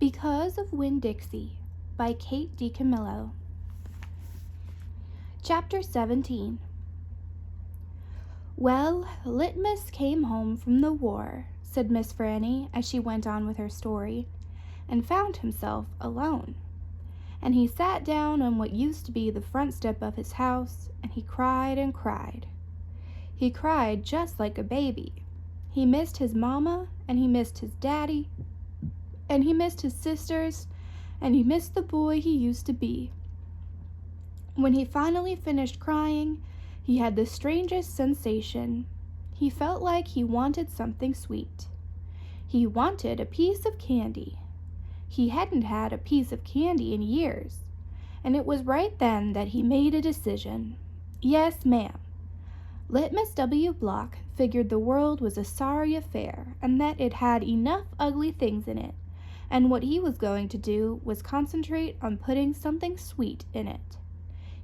Because of Winn-Dixie by Kate DiCamillo. Chapter 17. Well, Litmus came home from the war, said Miss Franny as she went on with her story, and found himself alone. And he sat down on what used to be the front step of his house, and he cried and cried. He cried just like a baby. He missed his mama, and he missed his daddy, and he missed his sisters, and he missed the boy he used to be. When he finally finished crying, he had the strangest sensation. He felt like he wanted something sweet. He wanted a piece of candy. He hadn't had a piece of candy in years, and it was right then that he made a decision. Yes, ma'am. Litmus W. Block figured the world was a sorry affair and that it had enough ugly things in it, and what he was going to do was concentrate on putting something sweet in it.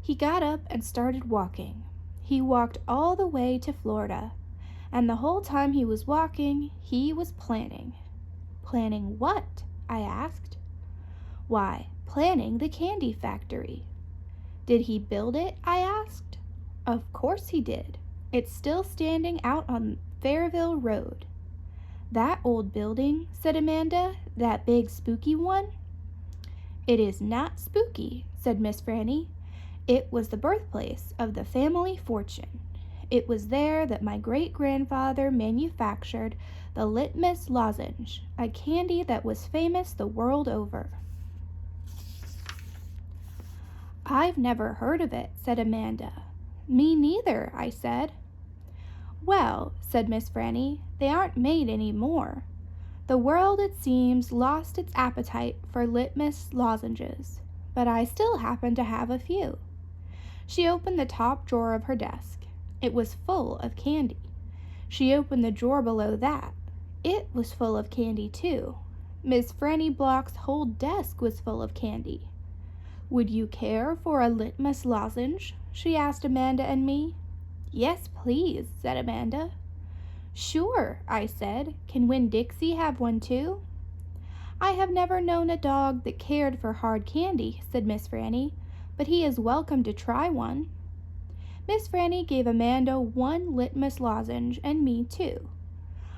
He got up and started walking. He walked all the way to Florida, and the whole time he was walking, he was planning. Planning what? I asked. Why, planning the candy factory. Did he build it? I asked. Of course he did. It's still standing out on Fairville Road. That old building, said Amanda, that big spooky one? It is not spooky, said Miss Franny. It was the birthplace of the family fortune. It was there that my great-grandfather manufactured the Litmus lozenge, a candy that was famous the world over. I've never heard of it, said Amanda. Me neither, I said. Well, said Miss Franny, they aren't made any more. The world, it seems, lost its appetite for Litmus lozenges, but I still happen to have a few. She opened the top drawer of her desk. It was full of candy. She opened the drawer below that. It was full of candy, too. Miss Franny Block's whole desk was full of candy. Would you care for a Litmus lozenge? She asked Amanda and me. Yes, please, said Amanda. Sure, I said. Can Winn-Dixie have one, too? I have never known a dog that cared for hard candy, said Miss Franny, but he is welcome to try one. Miss Franny gave Amanda one Litmus lozenge and me 2.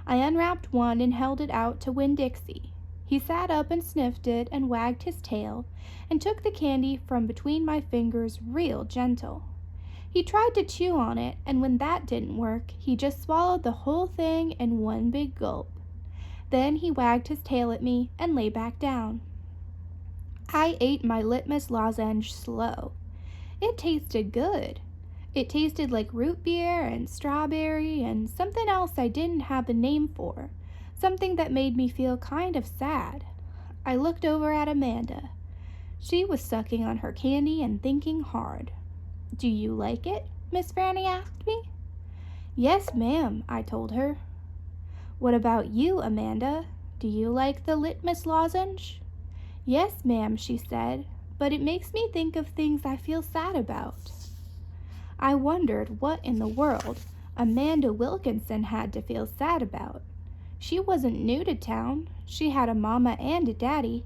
I unwrapped one and held it out to Winn-Dixie. He sat up and sniffed it and wagged his tail and took the candy from between my fingers real gentle. He tried to chew on it, and when that didn't work, he just swallowed the whole thing in one big gulp. Then he wagged his tail at me and lay back down. I ate my Litmus lozenge slow. It tasted good. It tasted like root beer and strawberry and something else I didn't have a name for, something that made me feel kind of sad. I looked over at Amanda. She was sucking on her candy and thinking hard. Do you like it? Miss Franny asked me. Yes, ma'am, I told her. What about you, Amanda? Do you like the Litmus lozenge? Yes, ma'am, she said, but it makes me think of things I feel sad about. I wondered what in the world Amanda Wilkinson had to feel sad about. She wasn't new to town. She had a mama and a daddy.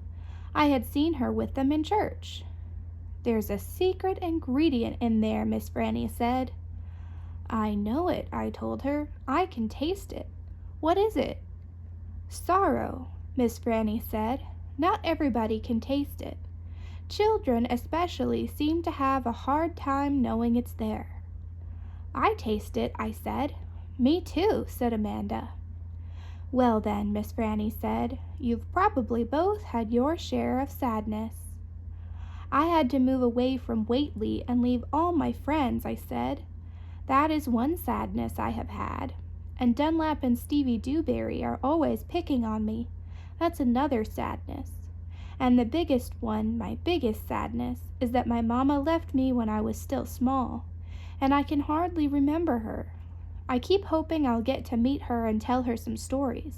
I had seen her with them in church. There's a secret ingredient in there, Miss Franny said. I know it, I told her. I can taste it. What is it? Sorrow, Miss Franny said. Not everybody can taste it. Children especially seem to have a hard time knowing it's there. I taste it, I said. Me too, said Amanda. Well then, Miss Franny said, you've probably both had your share of sadness. I had to move away from Whately and leave all my friends, I said. That is one sadness I have had. And Dunlap and Stevie Dewberry are always picking on me. That's another sadness. And the biggest one, my biggest sadness, is that my mama left me when I was still small, and I can hardly remember her. I keep hoping I'll get to meet her and tell her some stories.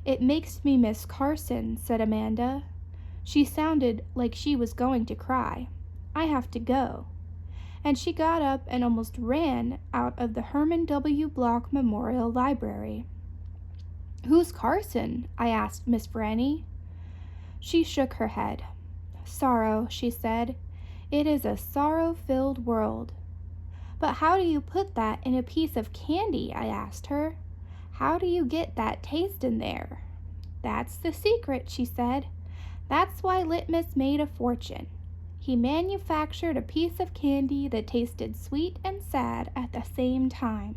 It makes me miss Carson, said Amanda. She sounded like she was going to cry. I have to go. And she got up and almost ran out of the Herman W. Block Memorial Library. Who's Carson? I asked Miss Franny. She shook her head. "Sorrow," she said. "It is a sorrow-filled world." "But how do you put that in a piece of candy?" I asked her. "How do you get that taste in there?" "That's the secret," she said. "That's why Litmus made a fortune. He manufactured a piece of candy that tasted sweet and sad at the same time."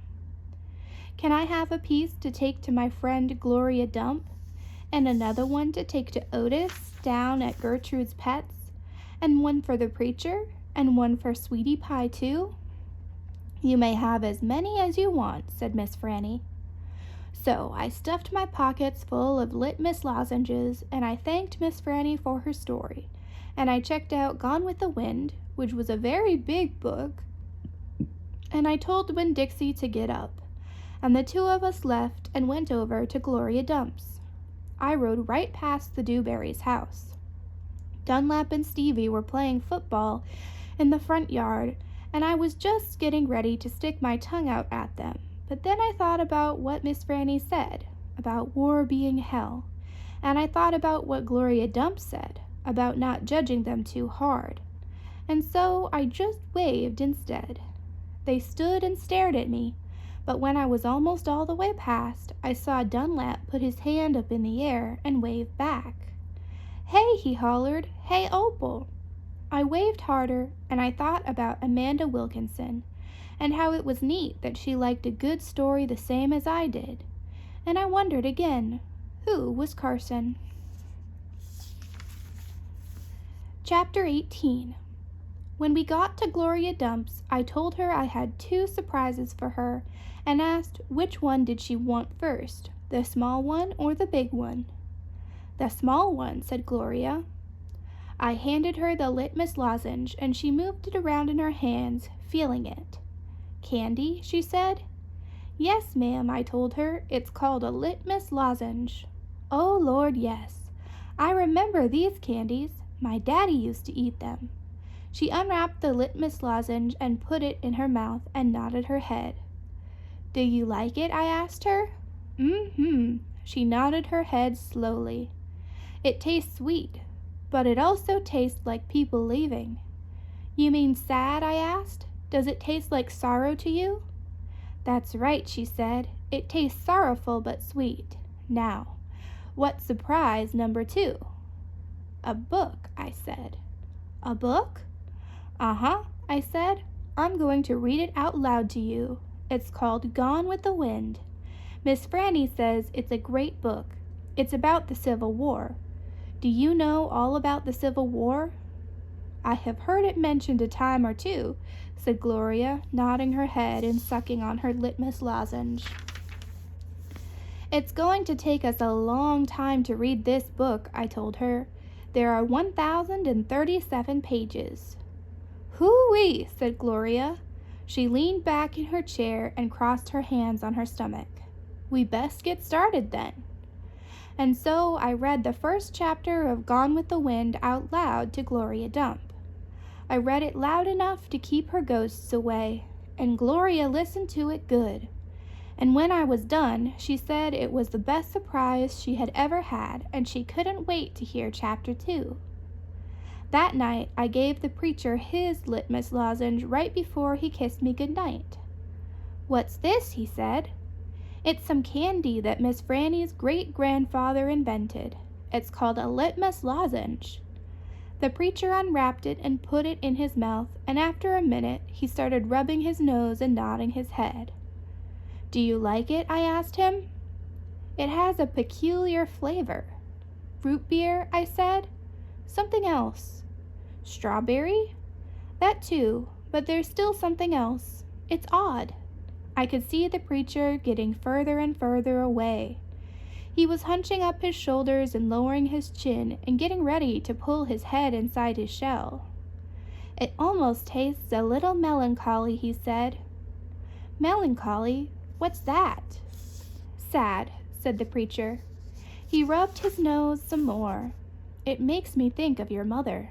"Can I have a piece to take to my friend Gloria Dump? And another one to take to Otis down at Gertrude's Pets? And one for the preacher? And one for Sweetie Pie too?" "You may have as many as you want," said Miss Franny. So I stuffed my pockets full of Litmus lozenges, and I thanked Miss Franny for her story, and I checked out Gone with the Wind, which was a very big book, and I told Winn-Dixie to get up, and the two of us left and went over to Gloria Dump's. I rode right past the Dewberry's house. Dunlap and Stevie were playing football in the front yard, and I was just getting ready to stick my tongue out at them. But then I thought about what Miss Franny said, about war being hell, and I thought about what Gloria Dump said, about not judging them too hard. And so I just waved instead. They stood and stared at me, but when I was almost all the way past, I saw Dunlap put his hand up in the air and wave back. "Hey," he hollered, "hey, Opal." I waved harder, and I thought about Amanda Wilkinson, and how it was neat that she liked a good story the same as I did. And I wondered again, who was Carson? Chapter 18. When we got to Gloria Dump's, I told her I had 2 surprises for her, and asked which one did she want first, the small one or the big one. "The small one," said Gloria. I handed her the Litmus lozenge, and she moved it around in her hands, feeling it. "Candy?" she said. "Yes, ma'am," I told her. "It's called a Litmus lozenge." "Oh, Lord, yes. I remember these candies. My daddy used to eat them." She unwrapped the Litmus lozenge and put it in her mouth and nodded her head. "Do you like it?" I asked her. "Mm-hmm." She nodded her head slowly. "It tastes sweet, but it also tastes like people leaving." "You mean sad?" I asked. "Does it taste like sorrow to you?" "That's right," she said. "It tastes sorrowful but sweet. Now, what's surprise number 2? "A book," I said. "A book?" "Uh-huh," I said. "I'm going to read it out loud to you. It's called Gone with the Wind. Miss Franny says it's a great book. It's about the Civil War. Do you know all about the Civil War?" "I have heard it mentioned a time or two," said Gloria, nodding her head and sucking on her Litmus lozenge. "It's going to take us a long time to read this book," I told her. "There are 1,037 pages." "Hoo-wee," said Gloria. She leaned back in her chair and crossed her hands on her stomach. "We best get started then." And so I read the first chapter of Gone with the Wind out loud to Gloria Dump. I read it loud enough to keep her ghosts away, and Gloria listened to it good. And when I was done, she said it was the best surprise she had ever had, and she couldn't wait to hear chapter 2. That night, I gave the preacher his Litmus lozenge right before he kissed me goodnight. "What's this?" he said. "It's some candy that Miss Franny's great-grandfather invented. It's called a Litmus lozenge." The preacher unwrapped it and put it in his mouth, and after a minute, he started rubbing his nose and nodding his head. "Do you like it?" I asked him. "It has a peculiar flavor." "Root beer?" I said. "Something else." "Strawberry?" "That too, but there's still something else. It's odd." I could see the preacher getting further and further away. He was hunching up his shoulders and lowering his chin and getting ready to pull his head inside his shell. "It almost tastes a little melancholy," he said. "Melancholy? What's that?" "Sad," said the preacher. He rubbed his nose some more. "It makes me think of your mother."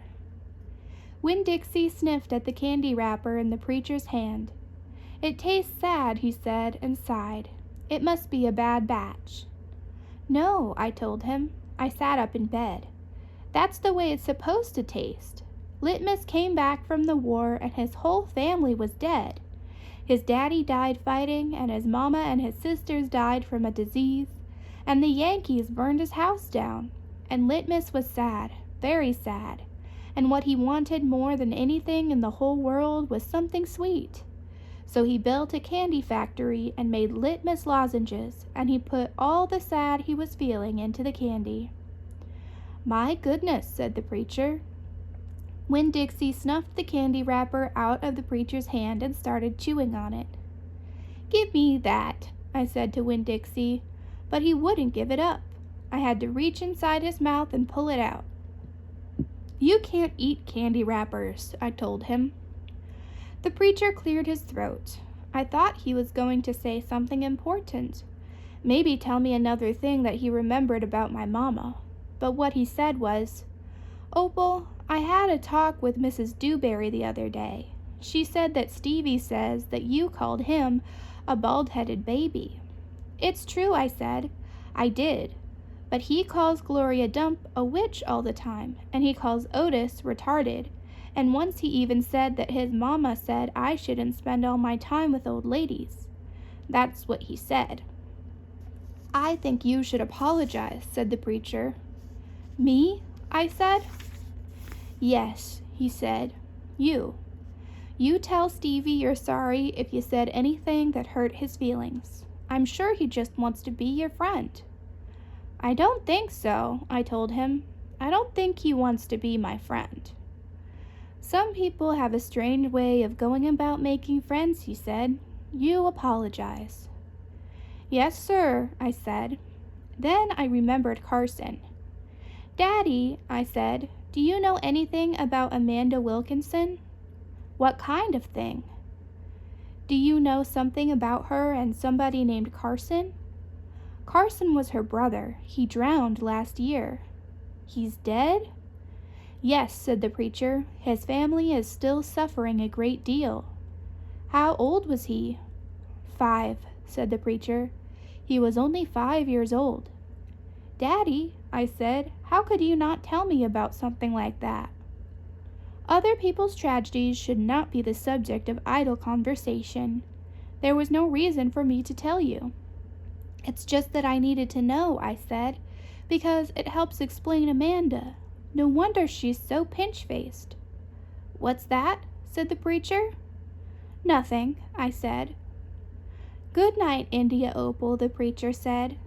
Winn-Dixie sniffed at the candy wrapper in the preacher's hand. "It tastes sad," he said, and sighed. "It must be a bad batch." "No," I told him. I sat up in bed. That's the way it's supposed to taste. Litmus came back from the war and his whole family was dead. His daddy died fighting, and his mama and his sisters died from a disease, and the Yankees burned his house down. And Litmus was sad, very sad, and what he wanted more than anything in the whole world was something sweet. So he built a candy factory and made Litmus lozenges, and he put all the sad he was feeling into the candy. "My goodness," said the preacher. Winn-Dixie snuffed the candy wrapper out of the preacher's hand and started chewing on it. "Give me that," I said to Winn-Dixie, but he wouldn't give it up. I had to reach inside his mouth and pull it out. "You can't eat candy wrappers," I told him. The preacher cleared his throat. I thought he was going to say something important, maybe tell me another thing that he remembered about my mama. But what he said was, "Opal, I had a talk with Mrs. Dewberry the other day. She said that Stevie says that you called him a bald-headed baby." "It's true," I said. "I did. But he calls Gloria Dump a witch all the time, and he calls Otis retarded, and once he even said that his mama said I shouldn't spend all my time with old ladies. That's what he said." "I think you should apologize," said the preacher. "Me?" I said. "Yes," he said. You. You tell Stevie you're sorry if you said anything that hurt his feelings. I'm sure he just wants to be your friend." "I don't think so," I told him. "I don't think he wants to be my friend." "Some people have a strange way of going about making friends," he said. "You apologize." "Yes, sir," I said. Then I remembered Carson. "Daddy," I said, "do you know anything about Amanda Wilkinson?" "What kind of thing?" "Do you know something about her and somebody named Carson?" "Carson was her brother. He drowned last year." "He's dead?" "Yes," said the preacher. "His family is still suffering a great deal." "How old was he?" "5," said the preacher. "He was only 5 years old." "Daddy," I said, "how could you not tell me about something like that?" Other people's tragedies should not be the subject of idle conversation. There was no reason for me to tell you. "It's just that I needed to know," I said, "because it helps explain Amanda. No wonder she's so pinch-faced." "What's that?" said the preacher. "Nothing," I said. "Good night, India Opal," the preacher said.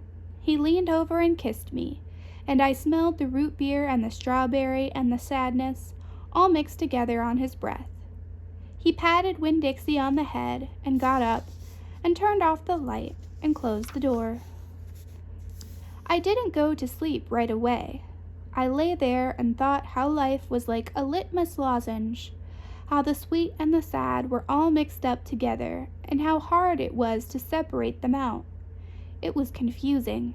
He leaned over and kissed me, and I smelled the root beer and the strawberry and the sadness, all mixed together on his breath. He patted Winn-Dixie on the head and got up and turned off the light and closed the door. I didn't go to sleep right away. I lay there and thought how life was like a litmus lozenge, how the sweet and the sad were all mixed up together, and how hard it was to separate them out. It was confusing.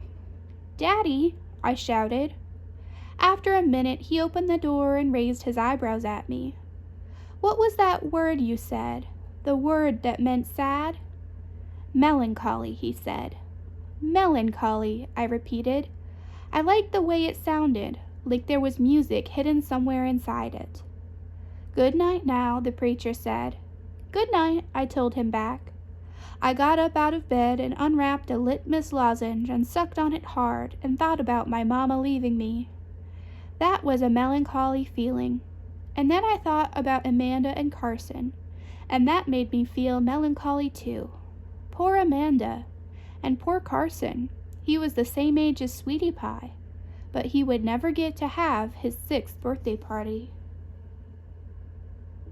"Daddy!" I shouted. After a minute, he opened the door and raised his eyebrows at me. "What was that word you said? The word that meant sad?" "Melancholy," he said. "Melancholy," I repeated. I liked the way it sounded, like there was music hidden somewhere inside it. "Good night now," the preacher said. "Good night," I told him back. I got up out of bed and unwrapped a litmus lozenge and sucked on it hard and thought about my mama leaving me. That was a melancholy feeling. And then I thought about Amanda and Carson, and that made me feel melancholy too. Poor Amanda. And poor Carson. He was the same age as Sweetie Pie, but he would never get to have his 6th birthday party.